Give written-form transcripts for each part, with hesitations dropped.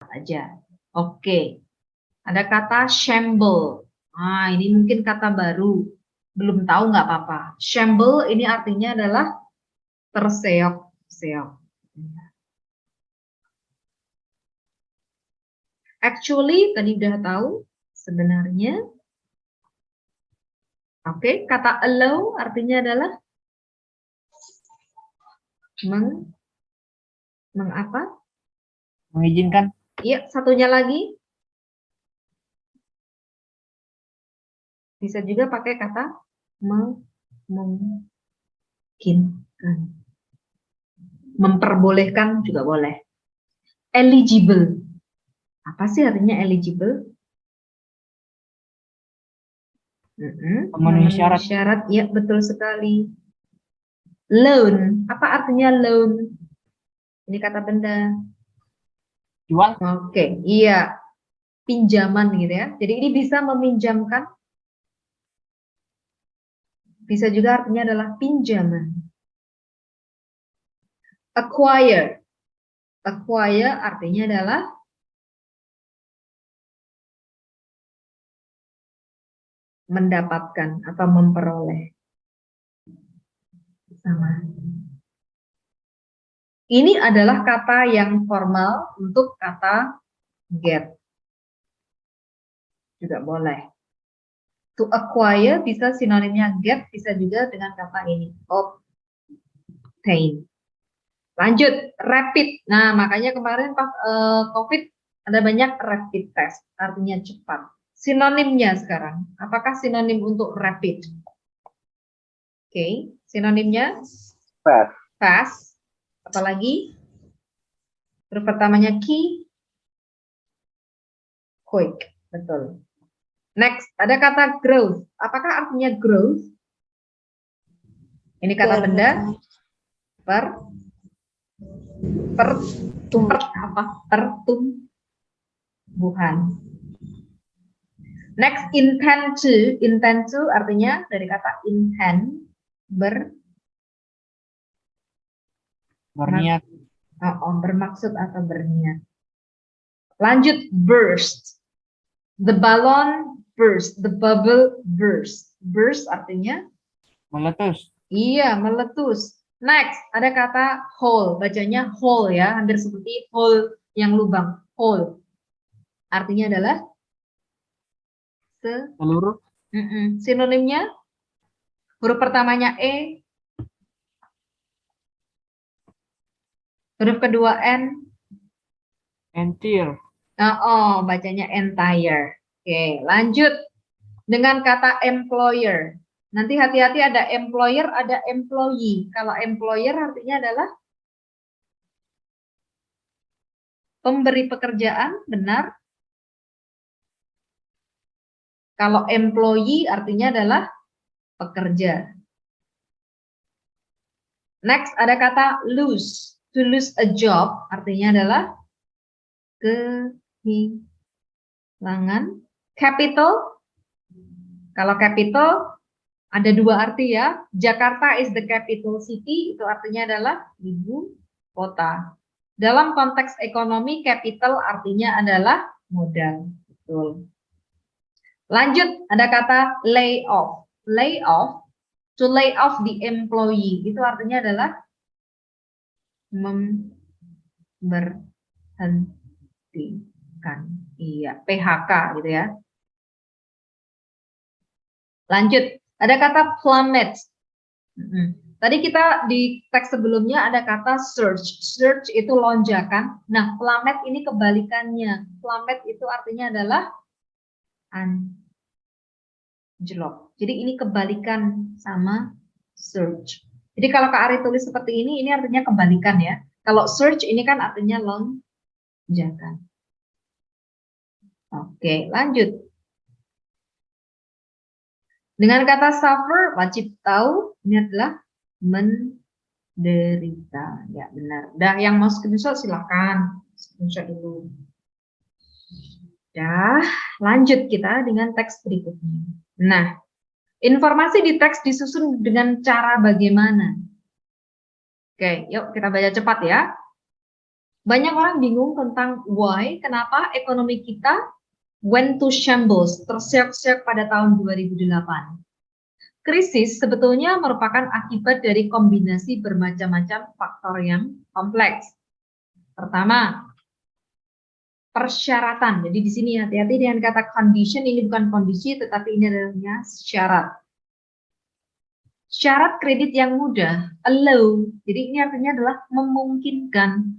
aja. Oke. Ada kata shamble. Nah, ini mungkin kata baru. Belum tahu nggak apa-apa. Shamble ini artinya adalah terseok-seok. Actually, tadi udah tahu sebenarnya. Oke, kata allow artinya adalah mengapa? Mengizinkan. Iya, satunya lagi. Bisa juga pakai kata memungkinkan. Memperbolehkan juga boleh. Eligible. Apa sih artinya eligible? Memenuhi syarat. Syarat, ya betul sekali. Loan, apa artinya loan? Ini kata benda. Jual. Oke, iya. Pinjaman gitu ya. Jadi ini bisa meminjamkan. Bisa juga artinya adalah pinjaman. Acquire. Acquire artinya adalah mendapatkan atau memperoleh. Sama. Ini adalah kata yang formal untuk kata get. Juga boleh. To acquire bisa sinonimnya get, bisa juga dengan kata ini. Obtain. Lanjut, rapid. Nah, makanya kemarin pas COVID ada banyak rapid test, artinya cepat. Sinonimnya sekarang, apakah sinonim untuk rapid? Oke, sinonimnya? Fast. Fast. Apalagi? Huruf pertamanya key. Quick, betul. Next, ada kata growth. Apakah artinya growth? Ini kata benda. Pertumbuhan. Next, intend to. Intend to artinya dari kata intend, berniat. Bermaksud atau berniat. Lanjut, burst. The balloon burst, the bubble burst. Burst artinya? Meletus. Iya, meletus. Next, ada kata hole. Bacanya hole ya, hampir seperti hole yang lubang. Hole. Artinya adalah? Seluruh. Sinonimnya? Huruf pertamanya E. Huruf kedua N. Entire. Bacanya entire. Oke, lanjut dengan kata employer. Nanti hati-hati ada employer, ada employee. Kalau employer artinya adalah pemberi pekerjaan, benar. Kalau employee artinya adalah pekerja. Next ada kata lose. To lose a job artinya adalah kehilangan. Capital. Kalau capital ada dua arti ya. Jakarta is the capital city, itu artinya adalah ibu kota. Dalam konteks ekonomi, capital artinya adalah modal. Betul. Lanjut, ada kata lay off. Lay off, to lay off the employee, itu artinya adalah memberhentikan. Iya, PHK gitu ya. Lanjut, ada kata plummet. Tadi kita di teks sebelumnya ada kata surge. Surge itu lonjakan. Nah, plummet ini kebalikannya. Plummet itu artinya adalah anjlok. Jadi ini kebalikan sama surge. Jadi kalau Kak Ari tulis seperti ini artinya kebalikan ya. Kalau surge ini kan artinya lonjakan. Oke, lanjut. Dengan kata suffer, wajib tahu ini adalah menderita. Ya, benar. Udah, yang mau screenshot silahkan. Screenshot dulu. Dah, lanjut kita dengan teks berikutnya. Nah, informasi di teks disusun dengan cara bagaimana? Oke, yuk kita baca cepat ya. Banyak orang bingung tentang why, kenapa ekonomi kita went to shambles, terseok-seok pada tahun 2008. Krisis sebetulnya merupakan akibat dari kombinasi bermacam-macam faktor yang kompleks. Pertama, persyaratan. Jadi di sini hati-hati dengan kata condition, ini bukan kondisi, tetapi ini adalah syarat. Syarat kredit yang mudah, allow. Jadi ini artinya adalah memungkinkan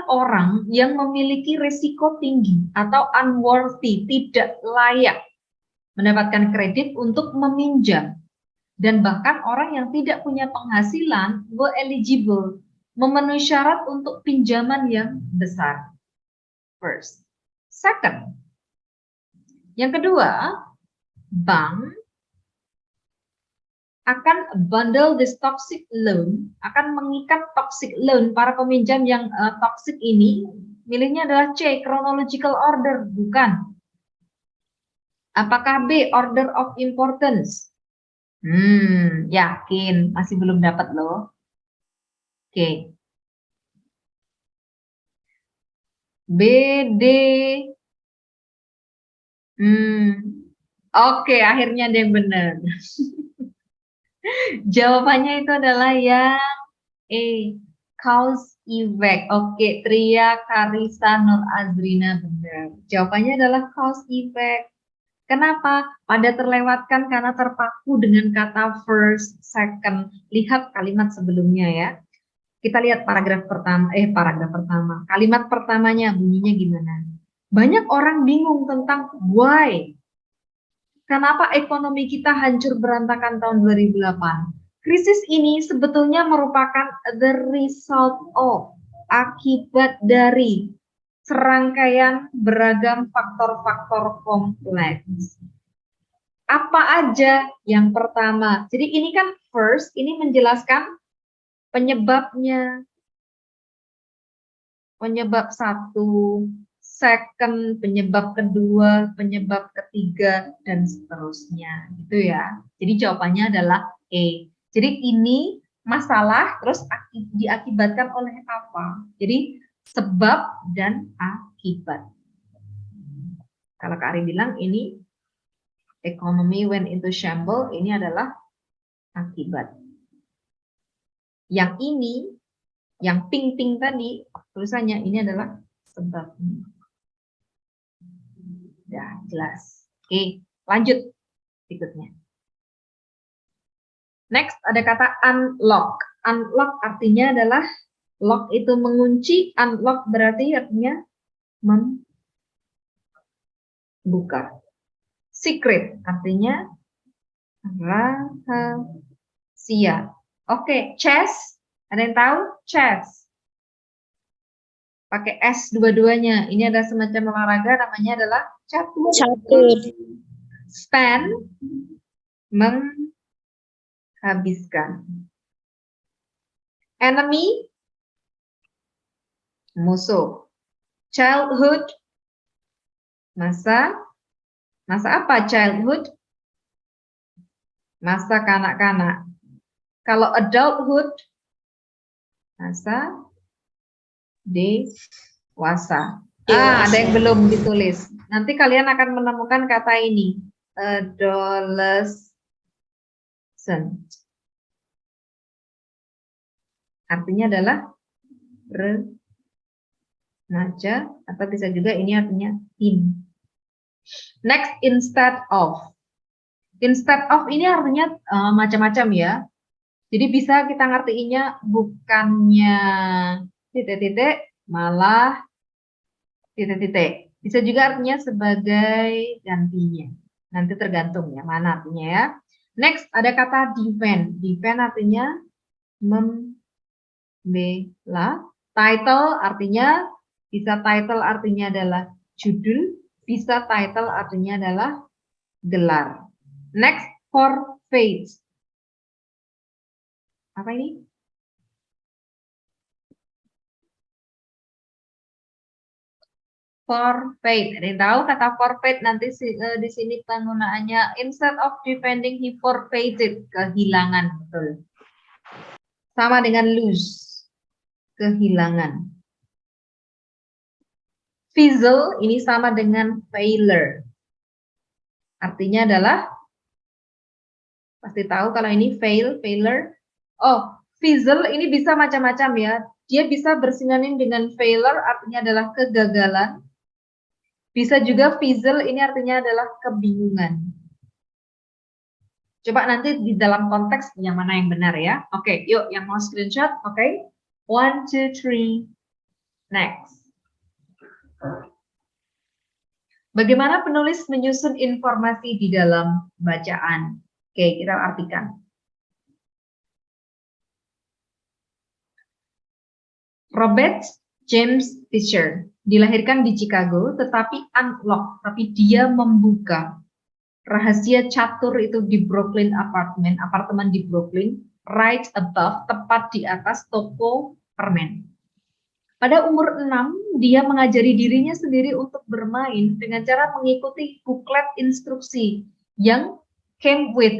orang yang memiliki risiko tinggi atau unworthy, tidak layak mendapatkan kredit untuk meminjam. Dan bahkan orang yang tidak punya penghasilan were eligible, memenuhi syarat untuk pinjaman yang besar. First. Second. Yang kedua, bank akan bundle this toxic loan, akan mengikat toxic loan, para peminjam yang toxic ini, milihnya adalah C, chronological order, bukan. Apakah B, order of importance? Yakin, masih belum dapat loh. Oke. B, D. Oke, akhirnya ada yang benar. Jawabannya itu adalah yang E, cause effect. Oke, Tria Karisa Nur Azrina benar. Jawabannya adalah cause effect. Kenapa? Pada terlewatkan karena terpaku dengan kata first, second. Lihat kalimat sebelumnya ya. Kita lihat paragraf pertama. Kalimat pertamanya bunyinya gimana? Banyak orang bingung tentang why. Kenapa ekonomi kita hancur berantakan tahun 2008? Krisis ini sebetulnya merupakan the result of, akibat dari serangkaian beragam faktor-faktor kompleks. Apa aja? Yang pertama, jadi ini kan first, ini menjelaskan penyebabnya. Penyebab satu, second, penyebab kedua, penyebab ketiga, dan seterusnya. Gitu ya. Jadi jawabannya adalah E. Jadi ini masalah terus diakibatkan oleh apa? Jadi sebab dan akibat. Kalau Kak Ari bilang ini economy went into shambles, ini adalah akibat. Yang ini, yang pink-pink tadi, tulisannya ini adalah sebabnya. Ya, jelas. Oke, lanjut berikutnya. Next, ada kata unlock. Unlock artinya adalah lock itu mengunci, unlock berarti artinya membuka. Secret artinya rahasia. Oke, chess. Ada yang tahu? Chess. Pakai S dua-duanya. Ini ada semacam olahraga namanya adalah catur. Spend, menghabiskan. Enemy, musuh. Childhood, masa apa childhood? Masa kanak-kanak. Kalau adulthood, masa dewasa. Ada yang belum ditulis. Nanti kalian akan menemukan kata ini. Adolescent. Artinya adalah remaja, atau bisa juga ini artinya teen. Next, instead of. Instead of ini artinya macam-macam ya. Jadi bisa kita ngertiinnya bukannya titik-titik, malah titik-titik. Bisa juga artinya sebagai gantinya. Nanti tergantung ya mana artinya ya. Next ada kata defend. Defend artinya membela. Title artinya, bisa title artinya adalah judul, bisa title artinya adalah gelar. Next, forfeit. Apa ini? Forfeit. Ada yang tahu kata forfeit? Nanti di sini penggunaannya instead of defending he forfeited, kehilangan, betul. Sama dengan lose, kehilangan. Fizzle ini sama dengan failure. Artinya adalah, pasti tahu kalau ini failure. Oh, fizzle ini bisa macam-macam ya. Dia bisa bersinonim dengan failure, artinya adalah kegagalan. Bisa juga fizzle ini artinya adalah kebingungan. Coba nanti di dalam konteks yang mana yang benar ya. Oke, yuk yang mau screenshot. Oke. 1, 2, 3. Next. Bagaimana penulis menyusun informasi di dalam bacaan? Oke, kita artikan. Robert James Fisher dilahirkan di Chicago, tetapi unlock, tapi dia membuka rahasia catur itu di Brooklyn apartemen di Brooklyn, right above, tepat di atas toko permen. Pada umur 6, dia mengajari dirinya sendiri untuk bermain dengan cara mengikuti buklet instruksi yang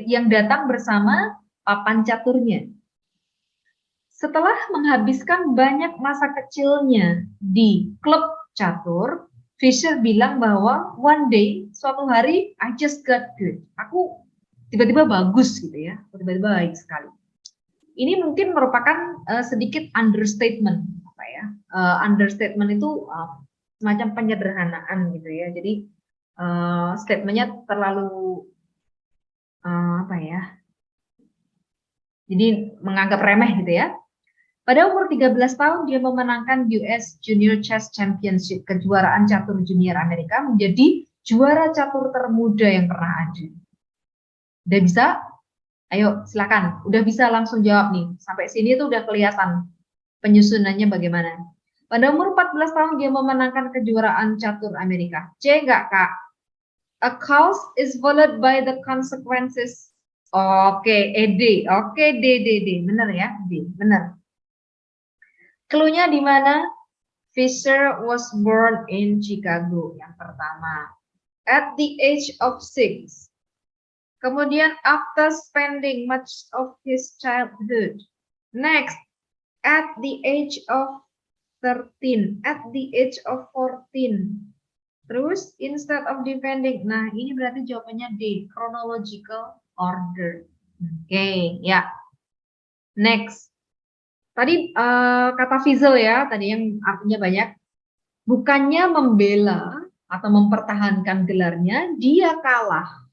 yang datang bersama papan caturnya. Setelah menghabiskan banyak masa kecilnya di klub catur, Fisher bilang bahwa one day, suatu hari, I just got good. Aku tiba-tiba bagus gitu ya, tiba-tiba baik sekali. Ini mungkin merupakan sedikit understatement, apa ya? Understatement itu semacam penyederhanaan gitu ya. Jadi statementnya terlalu apa ya? Jadi menganggap remeh gitu ya. Pada umur 13 tahun dia memenangkan US Junior Chess Championship, kejuaraan catur junior Amerika, menjadi juara catur termuda yang pernah ada. Udah bisa? Ayo silakan, udah bisa langsung jawab nih. Sampai sini tuh udah kelihatan penyusunannya bagaimana. Pada umur 14 tahun dia memenangkan kejuaraan catur Amerika. C enggak Kak? A cause is followed by the consequences. Oke, D. Oke, D. Bener ya? D, bener. Cluenya di mana? Fisher was born in Chicago. Yang pertama. At the age of 6. Kemudian after spending much of his childhood. Next, at the age of 13, at the age of 14. Terus, instead of defending, nah ini berarti jawabannya D, chronological order. Oke, ya. Next. Tadi kata fizzle ya, tadi yang artinya banyak. Bukannya membela atau mempertahankan gelarnya, dia kalah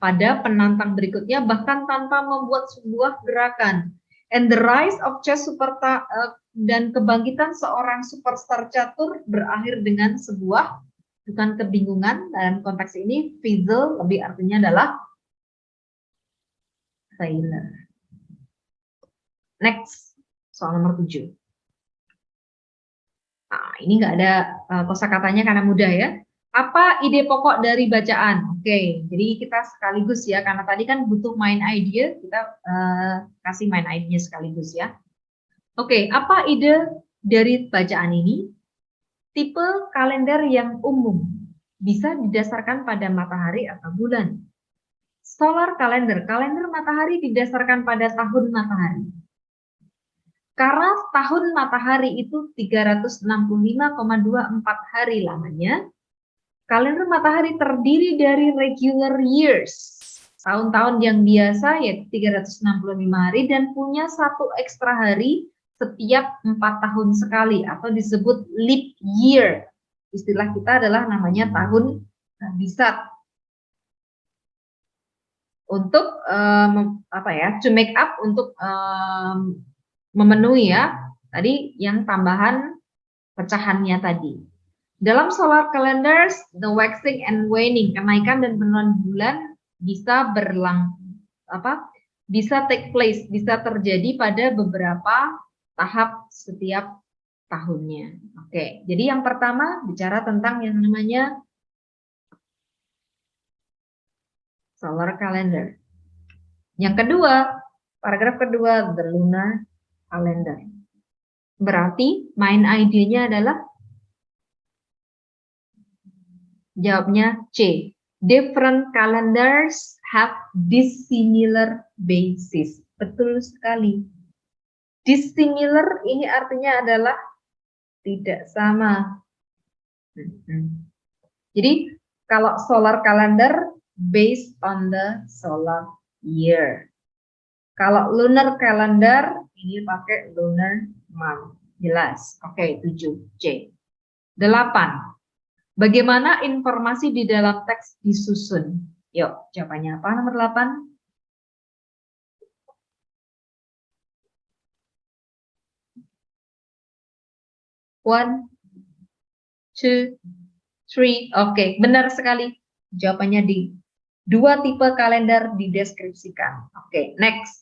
pada penantang berikutnya bahkan tanpa membuat sebuah gerakan. And the rise of chess dan kebangkitan seorang superstar catur berakhir dengan sebuah, bukan kebingungan, dalam konteks ini fizzle lebih artinya adalah failure. Next, soal nomor 7. Nah, ini nggak ada kosakatanya karena mudah ya. Apa ide pokok dari bacaan? Oke, jadi kita sekaligus ya, karena tadi kan butuh main idea, kita kasih main idea sekaligus ya. Oke, apa ide dari bacaan ini? Tipe kalender yang umum, bisa didasarkan pada matahari atau bulan. Solar calendar, kalender matahari didasarkan pada tahun matahari. Karena tahun matahari itu 365,24 hari lamanya, kalender matahari terdiri dari regular years, tahun-tahun yang biasa yaitu 365 hari dan punya satu ekstra hari setiap 4 tahun sekali atau disebut leap year. Istilah kita adalah namanya tahun bisat. Untuk apa ya? To make up, untuk memenuhi ya tadi yang tambahan pecahannya tadi. Dalam solar calendars, the waxing and waning, kenaikan dan penurunan bulan bisa bisa take place, bisa terjadi pada beberapa tahap setiap tahunnya. Oke, jadi yang pertama bicara tentang yang namanya solar calendar. Yang kedua, paragraf kedua, the lunar calendar. Berarti main idenya adalah jawabnya C. Different calendars have dissimilar basis. Betul sekali. Dissimilar ini artinya adalah tidak sama. Jadi kalau solar calendar based on the solar year. Kalau lunar calendar ini pakai lunar month. Jelas. Oke, 7C. 8. Bagaimana informasi di dalam teks disusun? Yuk, jawabannya apa nomor 8? 1, 2, 3. Oke, benar sekali. Jawabannya di 2 tipe kalender dideskripsikan. Oke, next.